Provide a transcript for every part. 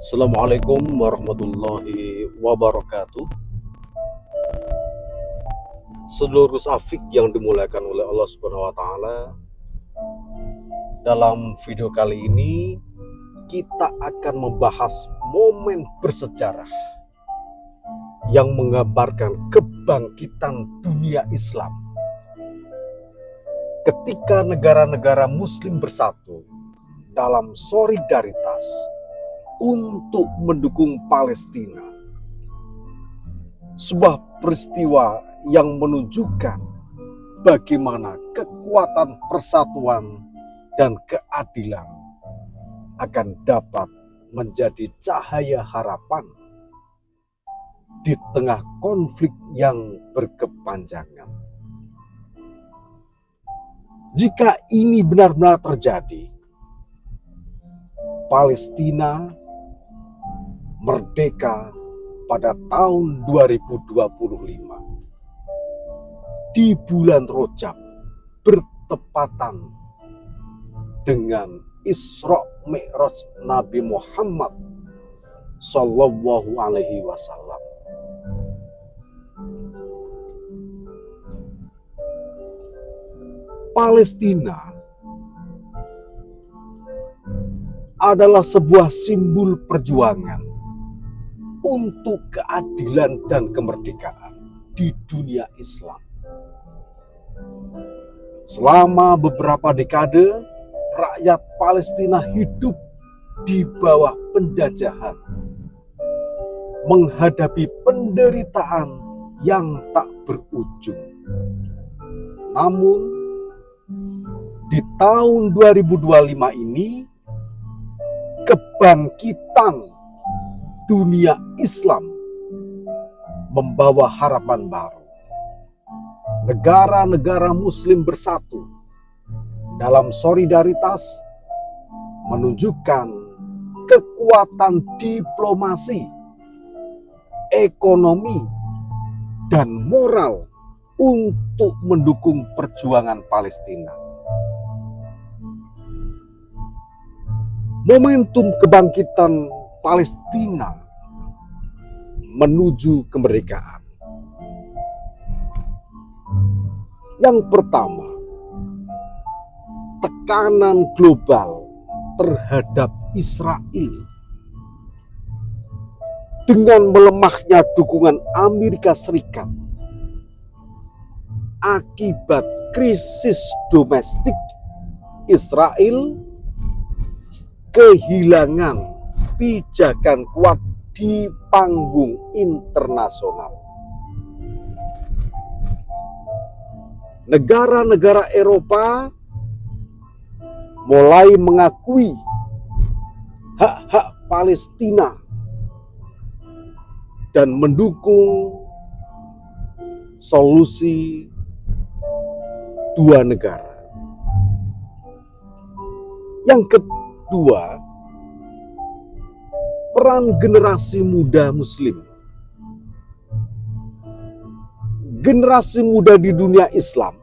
Assalamualaikum warahmatullahi wabarakatuh. Seluruh afik yang dimuliakan oleh Allah Subhanahu wa taala. Dalam video kali ini kita akan membahas momen bersejarah yang menggambarkan kebangkitan dunia Islam ketika negara-negara muslim bersatu dalam solidaritas untuk mendukung Palestina. Sebuah peristiwa yang menunjukkan bagaimana kekuatan persatuan dan keadilan akan dapat menjadi cahaya harapan di tengah konflik yang berkepanjangan. Jika ini benar-benar terjadi, Palestina merdeka pada tahun 2025 di bulan Rajab, bertepatan dengan Isra Mi'raj Nabi Muhammad Sallallahu Alaihi Wasallam. Palestina adalah sebuah simbol perjuangan untuk keadilan dan kemerdekaan di dunia Islam. Selama beberapa dekade, rakyat Palestina hidup di bawah penjajahan, menghadapi penderitaan yang tak berujung. Namun, di tahun 2025 ini, kebangkitan dunia Islam membawa harapan baru. Negara-negara muslim bersatu dalam solidaritas menunjukkan kekuatan diplomasi, ekonomi, dan moral untuk mendukung perjuangan Palestina. Momentum kebangkitan Palestina menuju kemerdekaan. Yang pertama, tekanan global terhadap Israel dengan melemahnya dukungan Amerika Serikat akibat krisis domestik. Israel kehilangan pijakan kuat di panggung internasional. Negara-negara Eropa mulai mengakui hak-hak Palestina dan mendukung solusi dua negara. Yang kedua, peran generasi muda muslim. Generasi muda di dunia Islam,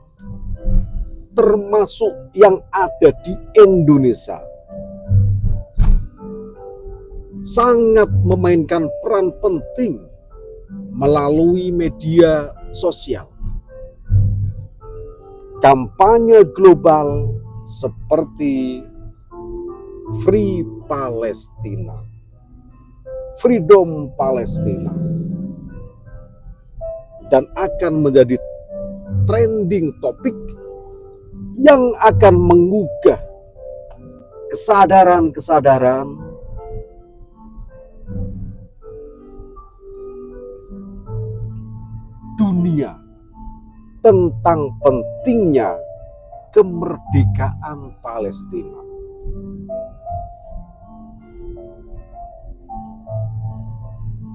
termasuk yang ada di Indonesia, sangat memainkan peran penting melalui media sosial. Kampanye global seperti Free Palestina, Freedom Palestina, dan akan menjadi trending topik yang akan menggugah kesadaran dunia tentang pentingnya kemerdekaan Palestina.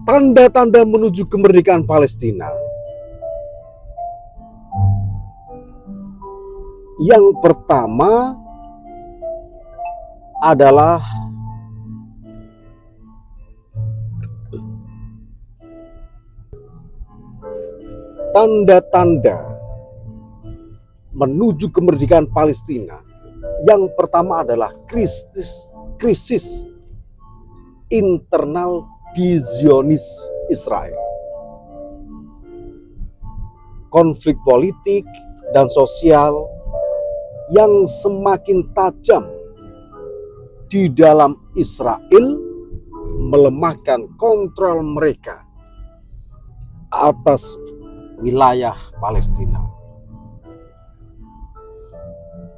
Tanda-tanda menuju kemerdekaan Palestina. Yang pertama adalah tanda-tanda menuju kemerdekaan Palestina. Yang pertama adalah krisis internal di Zionis Israel. Konflik politik dan sosial yang semakin tajam di dalam Israel melemahkan kontrol mereka atas wilayah Palestina.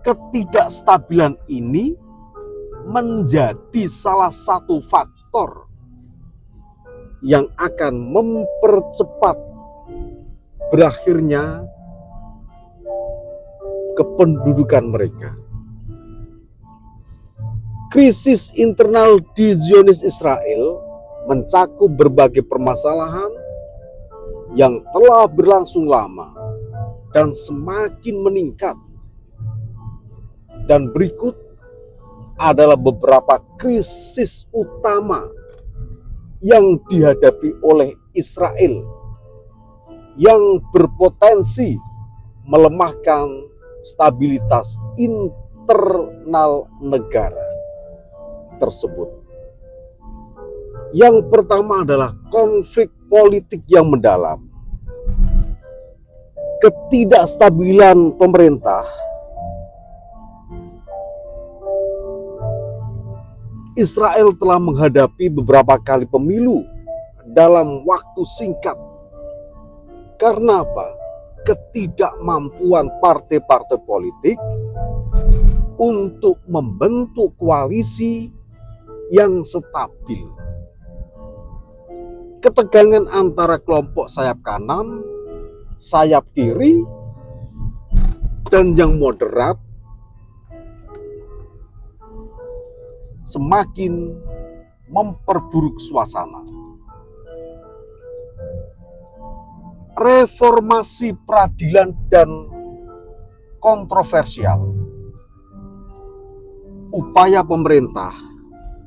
Ketidakstabilan ini menjadi salah satu faktor yang akan mempercepat berakhirnya kependudukan mereka. Krisis internal di Zionis Israel mencakup berbagai permasalahan yang telah berlangsung lama dan semakin meningkat. Dan berikut adalah beberapa krisis utama yang dihadapi oleh Israel yang berpotensi melemahkan stabilitas internal negara tersebut. Yang pertama adalah konflik politik yang mendalam. Ketidakstabilan pemerintah Israel telah menghadapi beberapa kali pemilu dalam waktu singkat. Karena apa? Ketidakmampuan partai-partai politik untuk membentuk koalisi yang stabil. Ketegangan antara kelompok sayap kanan, sayap kiri, dan yang moderat semakin memperburuk suasana. Reformasi peradilan dan kontroversial. Upaya pemerintah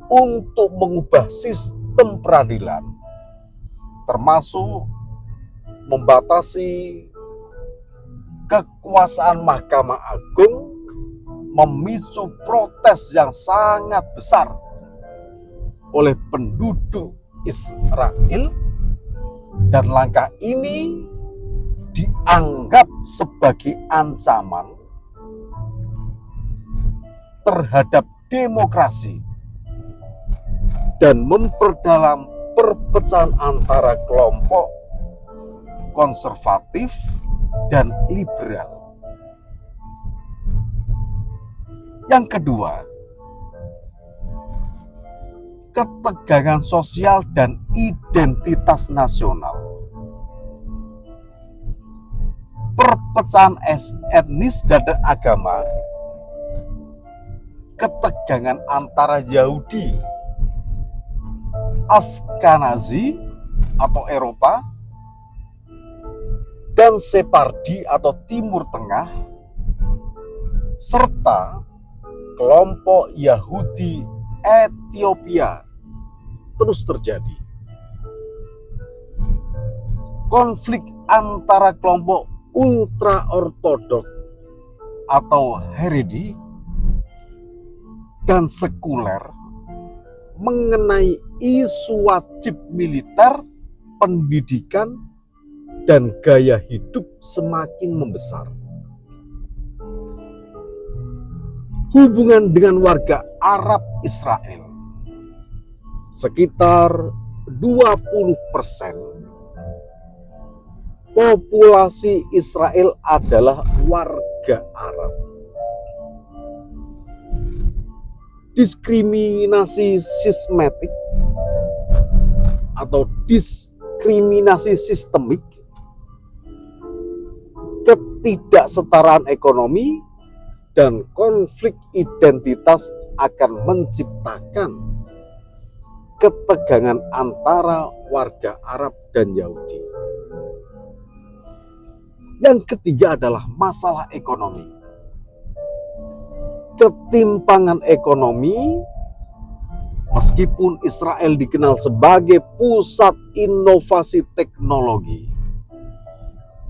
untuk mengubah sistem peradilan, termasuk membatasi kekuasaan Mahkamah Agung, memicu protes yang sangat besar oleh penduduk Israel, dan langkah ini dianggap sebagai ancaman terhadap demokrasi dan memperdalam perpecahan antara kelompok konservatif dan liberal. Yang kedua, ketegangan sosial dan identitas nasional. Perpecahan etnis dan agama, ketegangan antara Yahudi, Ashkenazi atau Eropa, dan Separdi atau Timur Tengah, serta kelompok Yahudi Ethiopia terus terjadi. Konflik antara kelompok ultra-ortodoks atau Haredi dan sekuler mengenai isu wajib militer, pendidikan, dan gaya hidup semakin membesar. Hubungan dengan warga Arab Israel, sekitar 20% populasi Israel adalah warga Arab. Diskriminasi sistematik atau diskriminasi sistemik, ketidaksetaraan ekonomi, dan konflik identitas akan menciptakan ketegangan antara warga Arab dan Yahudi. Yang ketiga adalah masalah ekonomi. Ketimpangan ekonomi, meskipun Israel dikenal sebagai pusat inovasi teknologi,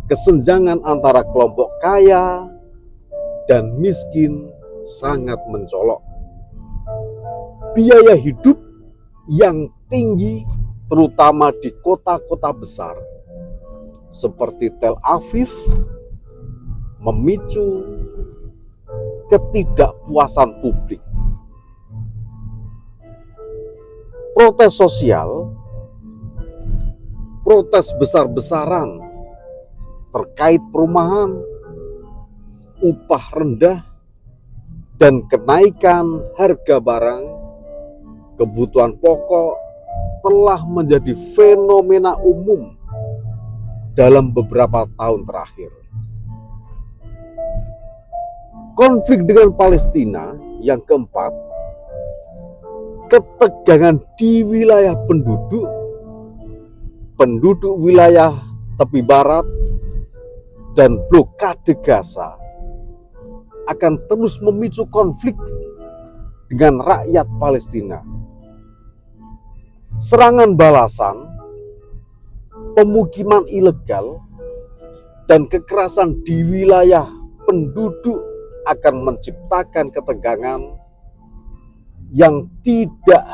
kesenjangan antara kelompok kaya dan miskin sangat mencolok. Biaya hidup yang tinggi, terutama di kota-kota besar seperti Tel Aviv, memicu ketidakpuasan publik. Protes sosial, protes besar-besaran terkait perumahan, upah rendah, dan kenaikan harga barang kebutuhan pokok telah menjadi fenomena umum dalam beberapa tahun terakhir. Konflik dengan Palestina yang keempat, ketegangan di wilayah penduduk wilayah tepi barat, dan blokade Gaza akan terus memicu konflik dengan rakyat Palestina. Serangan balasan, pemukiman ilegal, dan kekerasan di wilayah penduduk akan menciptakan ketegangan yang tidak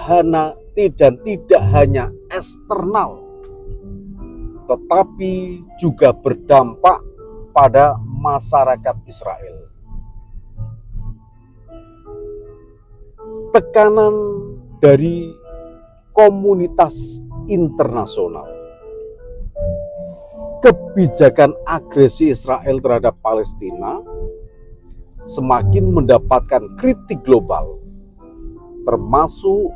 hanya eksternal, tetapi juga berdampak pada masyarakat Israel. Tekanan dari komunitas internasional, kebijakan agresi Israel terhadap Palestina semakin mendapatkan kritik global, termasuk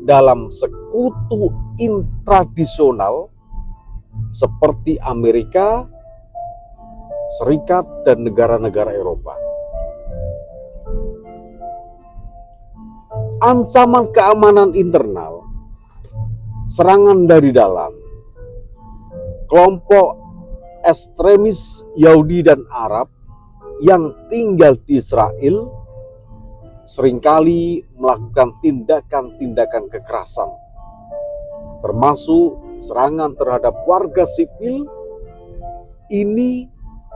dalam sekutu intradisional seperti Amerika Serikat dan negara-negara Eropa. Ancaman keamanan internal, serangan dari dalam, kelompok ekstremis Yahudi dan Arab yang tinggal di Israel seringkali melakukan tindakan-tindakan kekerasan, termasuk serangan terhadap warga sipil. Ini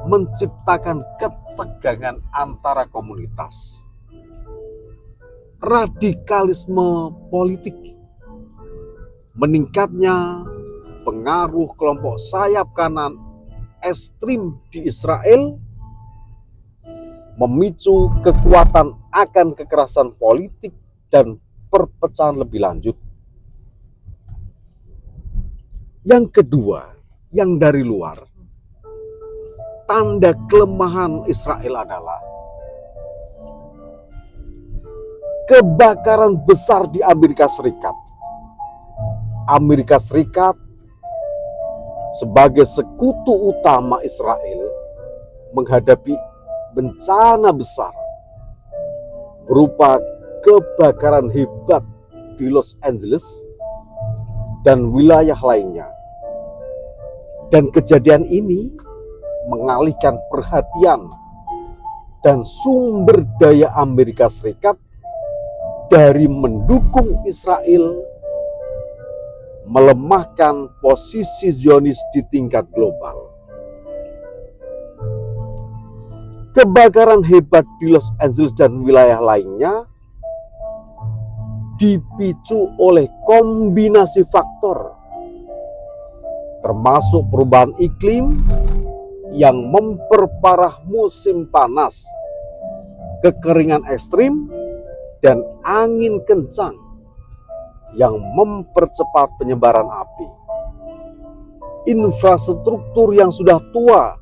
menciptakan ketegangan antara komunitas. Radikalisme politik, meningkatnya pengaruh kelompok sayap kanan ekstrim di Israel memicu kekuatan akan kekerasan politik dan perpecahan lebih lanjut. Yang kedua, yang dari luar, tanda kelemahan Israel adalah kebakaran besar di Amerika Serikat. Amerika Serikat sebagai sekutu utama Israel menghadapi bencana besar berupa kebakaran hebat di Los Angeles dan wilayah lainnya. Dan kejadian ini mengalihkan perhatian dan sumber daya Amerika Serikat dari mendukung Israel melemahkan posisi Zionis di tingkat global. Kebakaran hebat di Los Angeles dan wilayah lainnya dipicu oleh kombinasi faktor, termasuk perubahan iklim yang memperparah musim panas, kekeringan ekstrim, dan angin kencang yang mempercepat penyebaran api. Infrastruktur yang sudah tua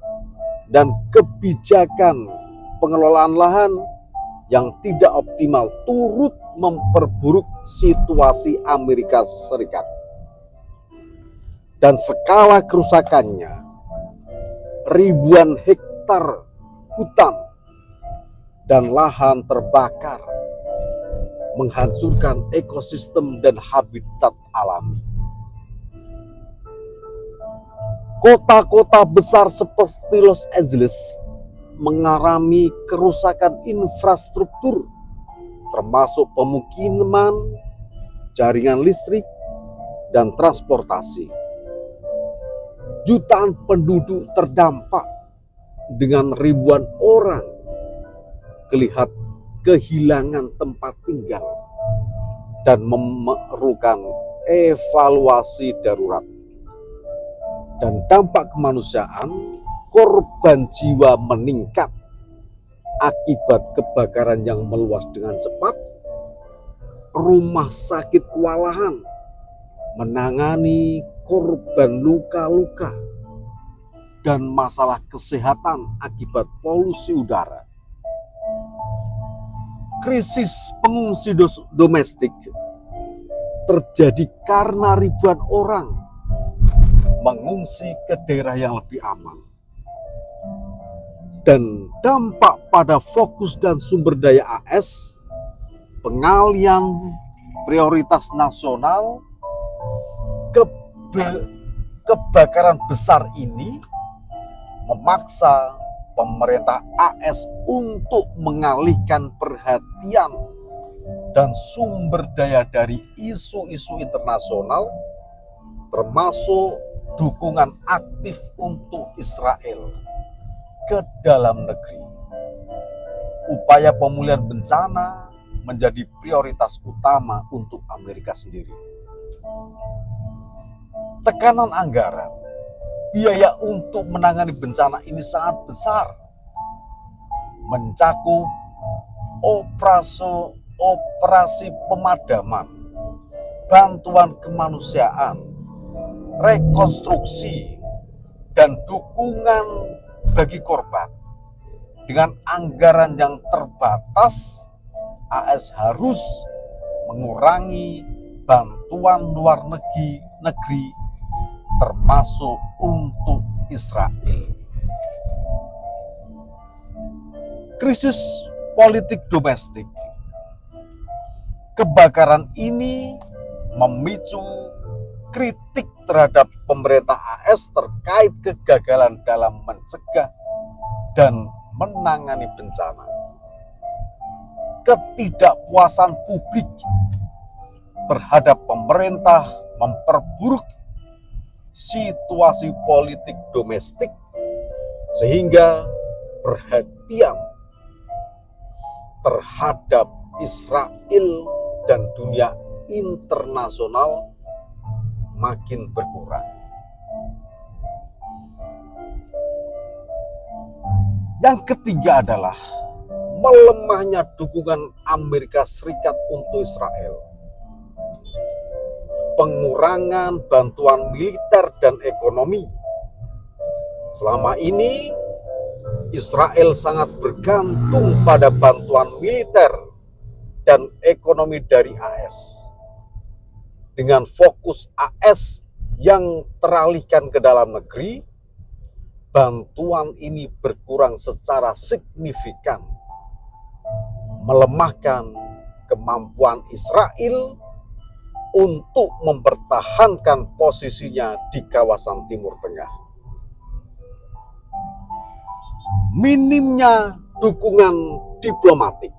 dan kebijakan pengelolaan lahan yang tidak optimal turut memperburuk situasi Amerika Serikat. Dan skala kerusakannya, ribuan hektar hutan dan lahan terbakar, menghancurkan ekosistem dan habitat alami. Kota-kota besar seperti Los Angeles mengalami kerusakan infrastruktur, termasuk pemukiman, jaringan listrik, dan transportasi. Jutaan penduduk terdampak dengan ribuan orang kehilangan tempat tinggal, dan memerlukan evaluasi darurat. Dan dampak kemanusiaan, korban jiwa meningkat akibat kebakaran yang meluas dengan cepat, rumah sakit kewalahan menangani korban luka-luka, dan masalah kesehatan akibat polusi udara. Krisis pengungsi domestik terjadi karena ribuan orang mengungsi ke daerah yang lebih aman. Dan dampak pada fokus dan sumber daya AS, pengalian prioritas nasional, kebakaran besar ini memaksa pemerintah AS untuk mengalihkan perhatian dan sumber daya dari isu-isu internasional, termasuk dukungan aktif untuk Israel ke dalam negeri. Upaya pemulihan bencana menjadi prioritas utama untuk Amerika sendiri. Tekanan anggaran, biaya untuk menangani bencana ini sangat besar, mencakup operasi pemadaman, bantuan kemanusiaan, rekonstruksi, dan dukungan bagi korban. Dengan anggaran yang terbatas, AS harus mengurangi bantuan luar negeri termasuk untuk Israel. Krisis politik domestik. Kebakaran ini memicu kritik terhadap pemerintah AS terkait kegagalan dalam mencegah dan menangani bencana. Ketidakpuasan publik terhadap pemerintah memperburuk situasi politik domestik sehingga perhatian terhadap Israel dan dunia internasional makin berkurang. Yang ketiga adalah melemahnya dukungan Amerika Serikat untuk Israel. Pengurangan bantuan militer dan ekonomi. Selama ini Israel sangat bergantung pada bantuan militer dan ekonomi dari AS. Dengan fokus AS yang teralihkan ke dalam negeri, bantuan ini berkurang secara signifikan, melemahkan kemampuan Israel untuk mempertahankan posisinya di kawasan Timur Tengah. Minimnya dukungan diplomatik.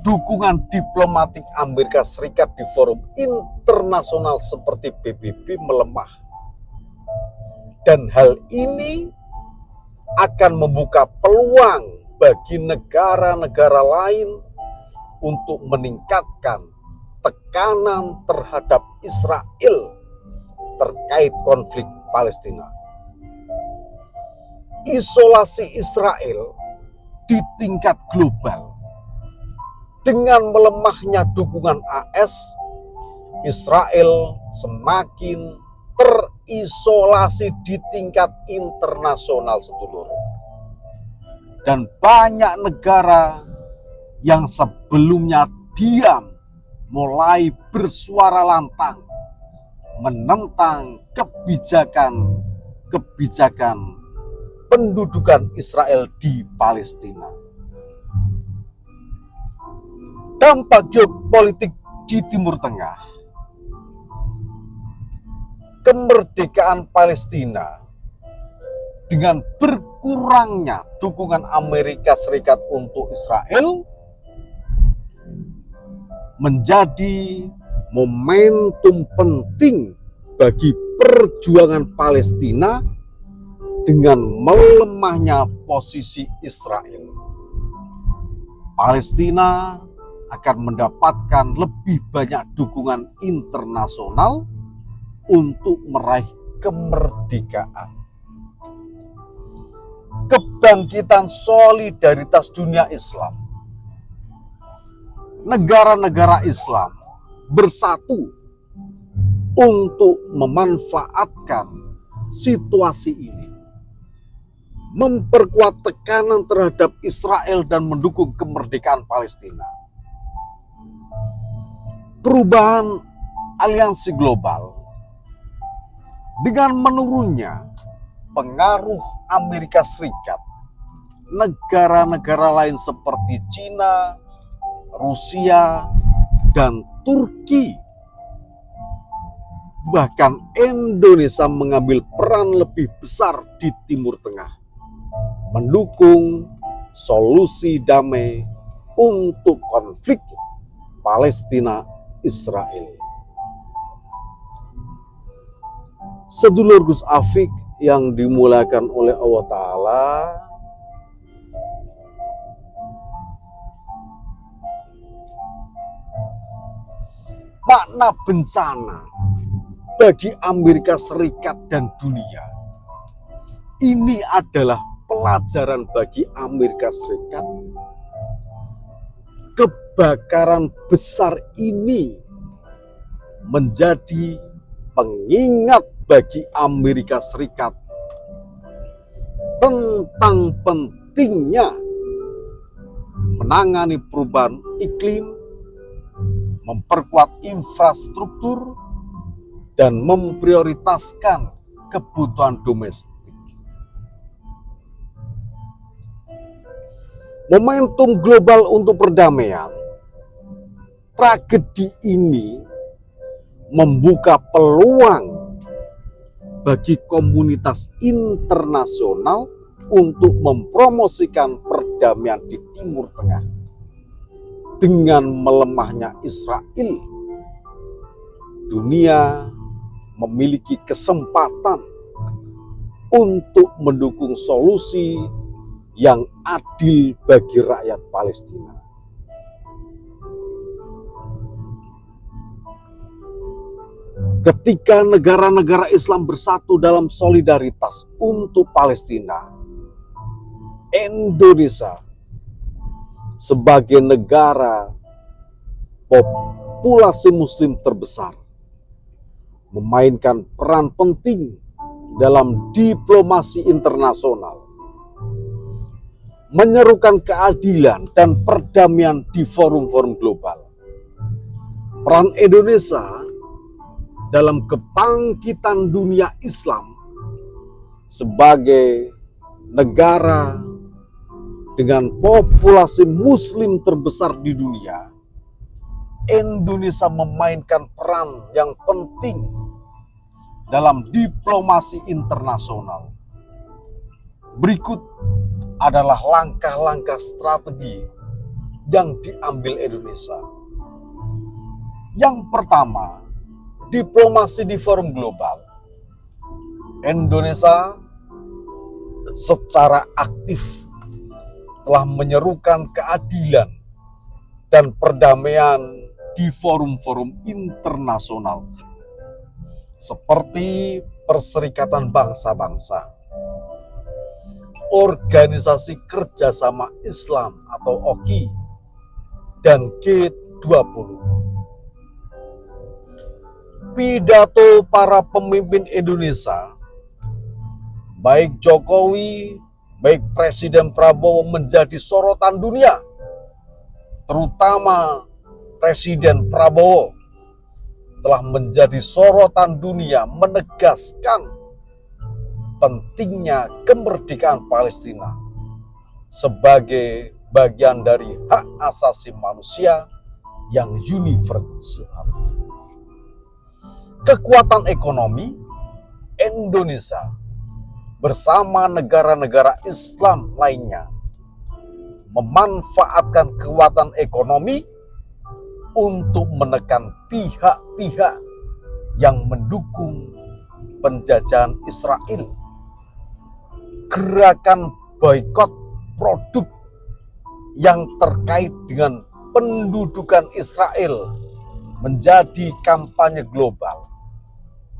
Dukungan diplomatik Amerika Serikat di forum internasional seperti PBB melemah. Dan hal ini akan membuka peluang bagi negara-negara lain untuk meningkatkan tekanan terhadap Israel terkait konflik Palestina. Isolasi Israel di tingkat global. Dengan melemahnya dukungan AS, Israel semakin terisolasi di tingkat internasional sedulur. Dan banyak negara yang sebelumnya diam mulai bersuara lantang menentang kebijakan pendudukan Israel di Palestina. Dampak geopolitik di Timur Tengah. Kemerdekaan Palestina dengan berkurangnya dukungan Amerika Serikat untuk Israel menjadi momentum penting bagi perjuangan Palestina dengan melemahnya posisi Israel. Palestina akan mendapatkan lebih banyak dukungan internasional untuk meraih kemerdekaan. Kebangkitan solidaritas dunia Islam. Negara-negara Islam bersatu untuk memanfaatkan situasi ini, memperkuat tekanan terhadap Israel dan mendukung kemerdekaan Palestina. Perubahan aliansi global dengan menurunnya pengaruh Amerika Serikat, negara-negara lain seperti Cina, Rusia, dan Turki. Bahkan Indonesia mengambil peran lebih besar di Timur Tengah, mendukung solusi damai untuk konflik Palestina-Israel. Sedulur Gus Afik yang dimulakan oleh Allah Ta'ala, makna bencana bagi Amerika Serikat dan dunia ini adalah pelajaran bagi Amerika Serikat. Kebakaran besar ini menjadi pengingat bagi Amerika Serikat tentang pentingnya menangani perubahan iklim, memperkuat infrastruktur, dan memprioritaskan kebutuhan domestik. Momentum global untuk perdamaian, tragedi ini membuka peluang bagi komunitas internasional untuk mempromosikan perdamaian di Timur Tengah. Dengan melemahnya Israel, dunia memiliki kesempatan untuk mendukung solusi yang adil bagi rakyat Palestina. Ketika negara-negara Islam bersatu dalam solidaritas untuk Palestina, Indonesia sebagai negara populasi Muslim terbesar memainkan peran penting dalam diplomasi internasional, menyerukan keadilan dan perdamaian di forum-forum global. Peran Indonesia dalam kebangkitan dunia Islam sebagai negara dengan populasi Muslim terbesar di dunia, Indonesia memainkan peran yang penting dalam diplomasi internasional. Berikut adalah langkah-langkah strategi yang diambil Indonesia. Yang pertama, diplomasi di forum global. Indonesia secara aktif telah menyerukan keadilan dan perdamaian di forum-forum internasional seperti Perserikatan Bangsa-Bangsa, Organisasi Kerjasama Islam atau OKI, dan G20. Pidato para pemimpin Indonesia, baik Jokowi, baik Presiden Prabowo, menjadi sorotan dunia, terutama Presiden Prabowo telah menjadi sorotan dunia menegaskan pentingnya kemerdekaan Palestina sebagai bagian dari hak asasi manusia yang universal. Kekuatan ekonomi Indonesia bersama negara-negara Islam lainnya memanfaatkan kekuatan ekonomi untuk menekan pihak-pihak yang mendukung penjajahan Israel. Gerakan boikot produk yang terkait dengan pendudukan Israel menjadi kampanye global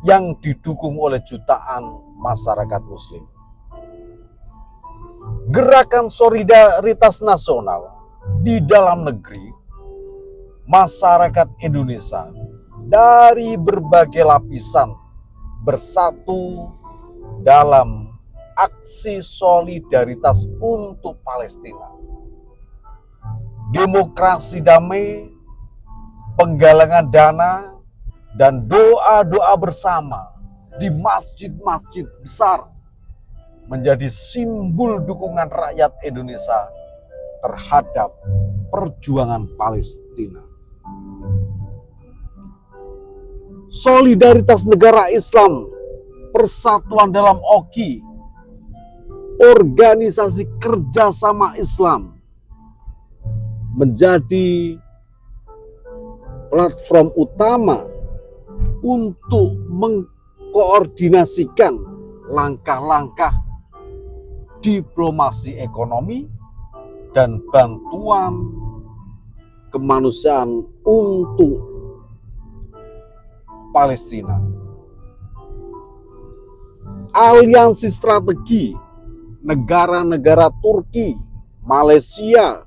yang didukung oleh jutaan masyarakat Muslim. Gerakan solidaritas nasional di dalam negeri, masyarakat Indonesia dari berbagai lapisan bersatu dalam aksi solidaritas untuk Palestina. Demokrasi damai, penggalangan dana, dan doa-doa bersama di masjid-masjid besar menjadi simbol dukungan rakyat Indonesia terhadap perjuangan Palestina. Solidaritas negara Islam, persatuan dalam OKI, organisasi kerjasama Islam, menjadi platform utama untuk mengkoordinasikan langkah-langkah diplomasi ekonomi dan bantuan kemanusiaan untuk Palestina. Aliansi strategi negara-negara Turki, Malaysia,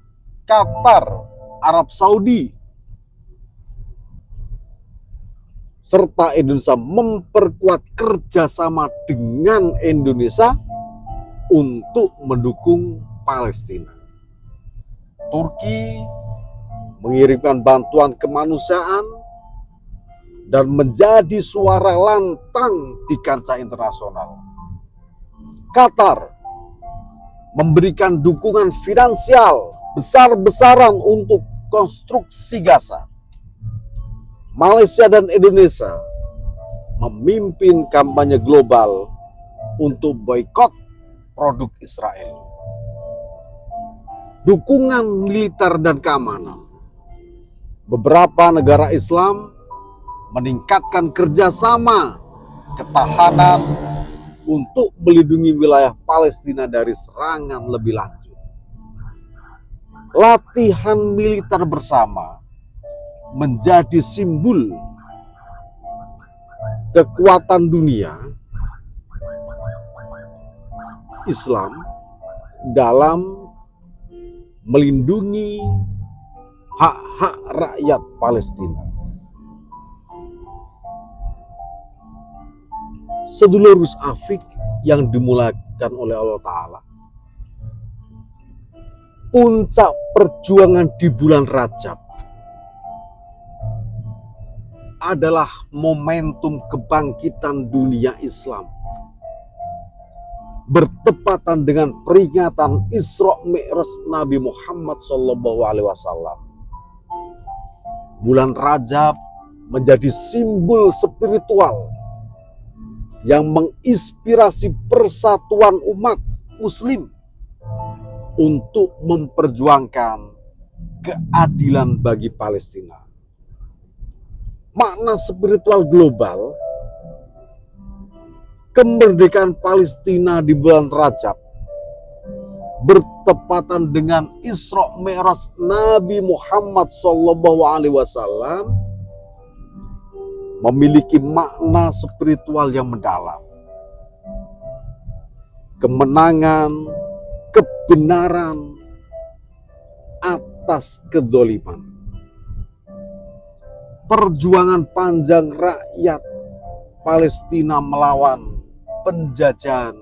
Qatar, Arab Saudi, serta Indonesia memperkuat kerjasama dengan Indonesia untuk mendukung Palestina. Turki mengirimkan bantuan kemanusiaan dan menjadi suara lantang di kancah internasional. Qatar memberikan dukungan finansial besar-besaran untuk konstruksi Gaza. Malaysia dan Indonesia memimpin kampanye global untuk boikot produk Israel. Dukungan militer dan keamanan. Beberapa negara Islam meningkatkan kerjasama ketahanan untuk melindungi wilayah Palestina dari serangan lebih lanjut. Latihan militer bersama menjadi simbol kekuatan dunia Islam dalam melindungi hak-hak rakyat Palestina. Sedulur Gus Afik yang dimulakan oleh Allah Ta'ala, puncak perjuangan di bulan Rajab adalah momentum kebangkitan dunia Islam, bertepatan dengan peringatan Isra Mi'raj Nabi Muhammad SAW. Bulan Rajab menjadi simbol spiritual yang menginspirasi persatuan umat Muslim untuk memperjuangkan keadilan bagi Palestina. Makna spiritual global kemerdekaan Palestina di bulan Rajab bertepatan dengan Isra Mi'raj Nabi Muhammad SAW memiliki makna spiritual yang mendalam. Kemenangan, kebenaran atas kedoliman. Perjuangan panjang rakyat Palestina melawan penjajahan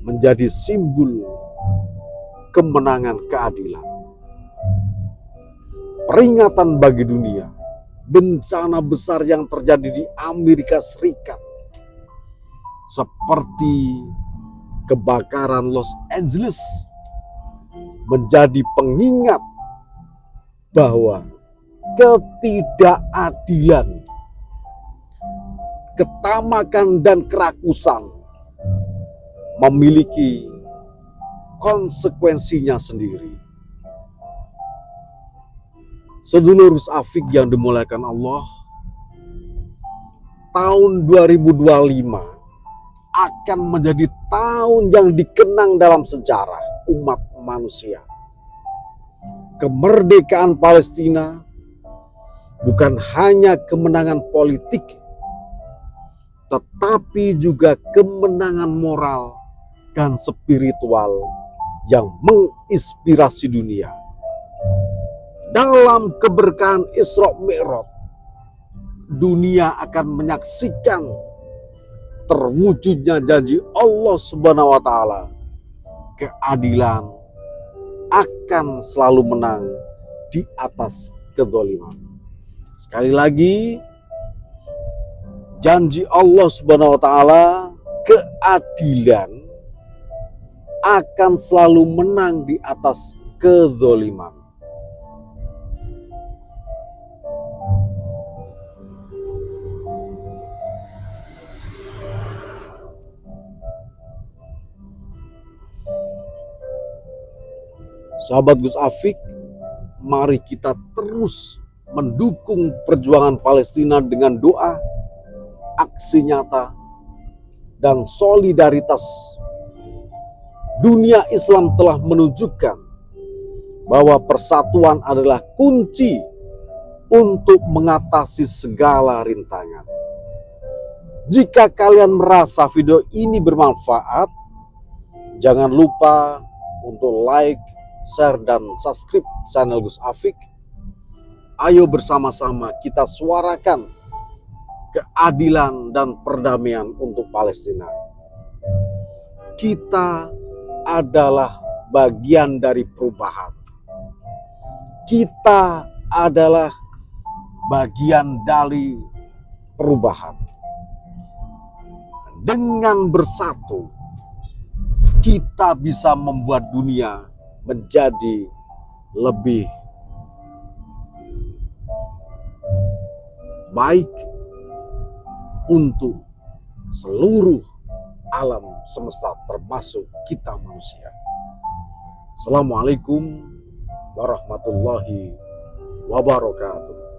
menjadi simbol kemenangan keadilan. Peringatan bagi dunia, bencana besar yang terjadi di Amerika Serikat seperti kebakaran Los Angeles menjadi pengingat bahwa ketidakadilan, ketamakan dan kerakusan memiliki konsekuensinya sendiri. Sedulur Gus Afik yang dimuliakan Allah, tahun 2025 akan menjadi tahun yang dikenang dalam sejarah umat manusia. kemerdekaan Palestina bukan hanya kemenangan politik, tetapi juga kemenangan moral dan spiritual yang menginspirasi dunia. Dalam keberkahan Isra Mi'raj, dunia akan menyaksikan terwujudnya janji Allah Subhanahu wa taala. Keadilan akan selalu menang di atas kezaliman. Sekali lagi, janji Allah Subhanahu wa taala, keadilan akan selalu menang di atas kezaliman. Sahabat Gus Afik, mari kita terus mendukung perjuangan Palestina dengan doa, aksi nyata, dan solidaritas. Dunia Islam telah menunjukkan bahwa persatuan adalah kunci untuk mengatasi segala rintangan. Jika kalian merasa video ini bermanfaat, jangan lupa untuk like, share, dan subscribe channel Gus Afik. Ayo bersama-sama kita suarakan keadilan dan perdamaian untuk Palestina. Kita adalah bagian dari perubahan. Kita adalah bagian dari perubahan. Dengan bersatu, kita bisa membuat dunia menjadi lebih baik untuk seluruh alam semesta, termasuk kita manusia. Assalamualaikum warahmatullahi wabarakatuh.